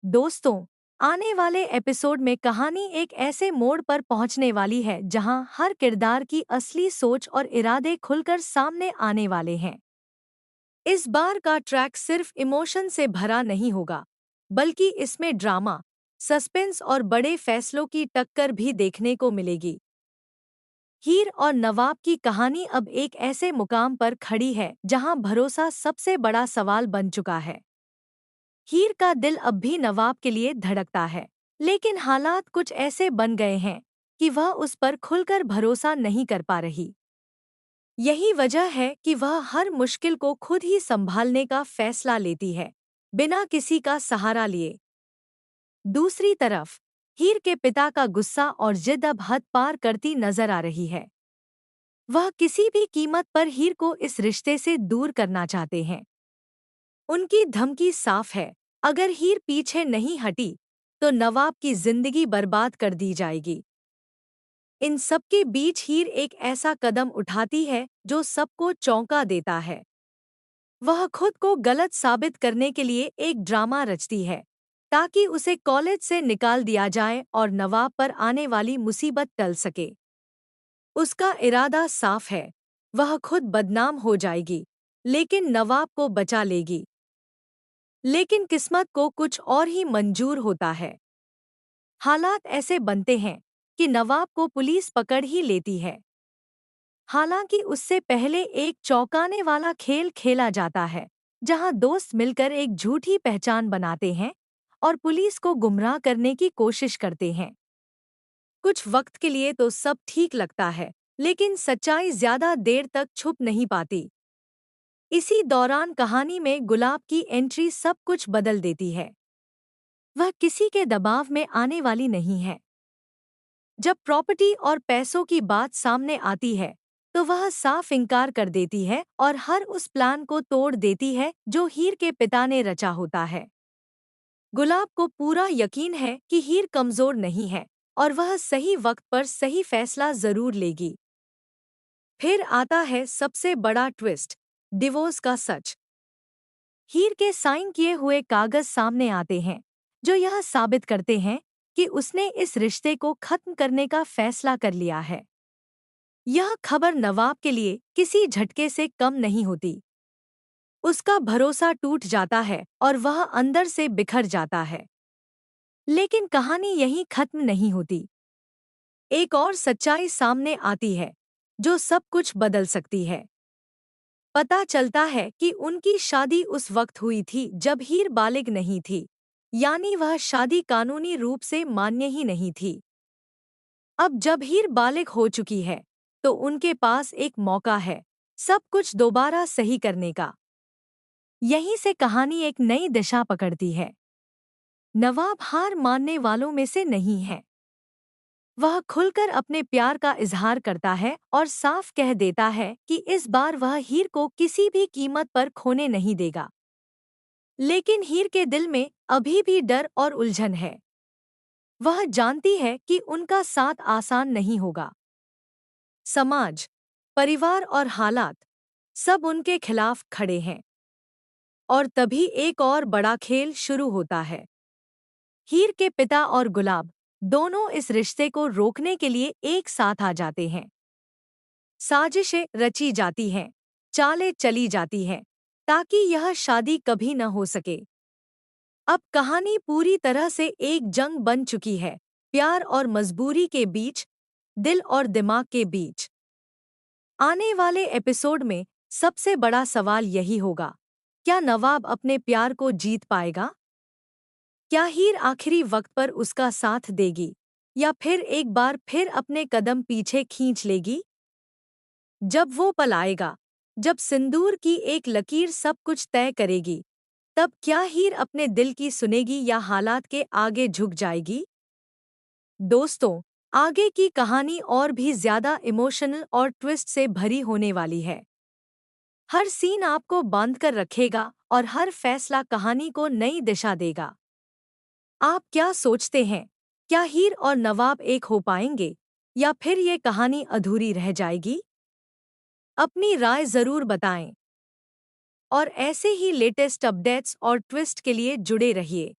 दोस्तों, आने वाले एपिसोड में कहानी एक ऐसे मोड़ पर पहुंचने वाली है जहां हर किरदार की असली सोच और इरादे खुलकर सामने आने वाले हैं। इस बार का ट्रैक सिर्फ इमोशन से भरा नहीं होगा, बल्कि इसमें ड्रामा, सस्पेंस और बड़े फैसलों की टक्कर भी देखने को मिलेगी। हीर और नवाब की कहानी अब एक ऐसे मुकाम पर खड़ी है जहां भरोसा सबसे बड़ा सवाल बन चुका है। हीर का दिल अब भी नवाब के लिए धड़कता है, लेकिन हालात कुछ ऐसे बन गए हैं कि वह उस पर खुलकर भरोसा नहीं कर पा रही। यही वजह है कि वह हर मुश्किल को खुद ही संभालने का फैसला लेती है, बिना किसी का सहारा लिए। दूसरी तरफ, हीर के पिता का गुस्सा और जिद अब हद पार करती नजर आ रही है। वह किसी भी कीमत पर हीर को इस रिश्ते से दूर करना चाहते हैं। उनकी धमकी साफ है, अगर हीर पीछे नहीं हटी तो नवाब की जिंदगी बर्बाद कर दी जाएगी। इन सबके बीच हीर एक ऐसा कदम उठाती है जो सबको चौंका देता है। वह खुद को गलत साबित करने के लिए एक ड्रामा रचती है, ताकि उसे कॉलेज से निकाल दिया जाए और नवाब पर आने वाली मुसीबत टल सके। उसका इरादा साफ है, वह खुद बदनाम हो जाएगी, लेकिन नवाब को बचा लेगी। लेकिन किस्मत को कुछ और ही मंजूर होता है। हालात ऐसे बनते हैं कि नवाब को पुलिस पकड़ ही लेती है। हालांकि उससे पहले एक चौंकाने वाला खेल खेला जाता है, जहां दोस्त मिलकर एक झूठी पहचान बनाते हैं और पुलिस को गुमराह करने की कोशिश करते हैं। कुछ वक्त के लिए तो सब ठीक लगता है, लेकिन सच्चाई ज्यादा देर तक छुप नहीं पाती। इसी दौरान कहानी में गुलाब की एंट्री सब कुछ बदल देती है। वह किसी के दबाव में आने वाली नहीं है। जब प्रॉपर्टी और पैसों की बात सामने आती है, तो वह साफ इनकार कर देती है और हर उस प्लान को तोड़ देती है जो हीर के पिता ने रचा होता है। गुलाब को पूरा यकीन है कि हीर कमजोर नहीं है और वह सही वक्त पर सही फैसला जरूर लेगी। फिर आता है सबसे बड़ा ट्विस्ट, डिवोर्स का सच। हीर के साइन किए हुए कागज सामने आते हैं, जो यह साबित करते हैं कि उसने इस रिश्ते को खत्म करने का फैसला कर लिया है। यह खबर नवाब के लिए किसी झटके से कम नहीं होती। उसका भरोसा टूट जाता है और वह अंदर से बिखर जाता है। लेकिन कहानी यहीं खत्म नहीं होती। एक और सच्चाई सामने आती है, जो सब कुछ बदल सकती है। पता चलता है कि उनकी शादी उस वक्त हुई थी जब हीर बालिग नहीं थी, यानी वह शादी कानूनी रूप से मान्य ही नहीं थी। अब जब हीर बालिग हो चुकी है, तो उनके पास एक मौका है सब कुछ दोबारा सही करने का। यहीं से कहानी एक नई दिशा पकड़ती है। नवाब हार मानने वालों में से नहीं है। वह खुलकर अपने प्यार का इजहार करता है और साफ कह देता है कि इस बार वह हीर को किसी भी कीमत पर खोने नहीं देगा। लेकिन हीर के दिल में अभी भी डर और उलझन है। वह जानती है कि उनका साथ आसान नहीं होगा। समाज, परिवार और हालात सब उनके खिलाफ खड़े हैं। और तभी एक और बड़ा खेल शुरू होता है। हीर के पिता और गुलाब दोनों इस रिश्ते को रोकने के लिए एक साथ आ जाते हैं। साजिशें रची जाती हैं, चालें चली जाती हैं, ताकि यह शादी कभी न हो सके। अब कहानी पूरी तरह से एक जंग बन चुकी है, प्यार और मजबूरी के बीच, दिल और दिमाग के बीच। आने वाले एपिसोड में सबसे बड़ा सवाल यही होगा, क्या नवाब अपने प्यार को जीत पाएगा? क्या हीर आखिरी वक्त पर उसका साथ देगी, या फिर एक बार फिर अपने कदम पीछे खींच लेगी? जब वो पल आएगा, जब सिंदूर की एक लकीर सब कुछ तय करेगी, तब क्या हीर अपने दिल की सुनेगी या हालात के आगे झुक जाएगी? दोस्तों, आगे की कहानी और भी ज्यादा इमोशनल और ट्विस्ट से भरी होने वाली है। हर सीन आपको बांध कर रखेगा और हर फैसला कहानी को नई दिशा देगा। आप क्या सोचते हैं? क्या हीर और नवाब एक हो पाएंगे, या फिर ये कहानी अधूरी रह जाएगी? अपनी राय जरूर बताएं और ऐसे ही लेटेस्ट अपडेट्स और ट्विस्ट के लिए जुड़े रहिए।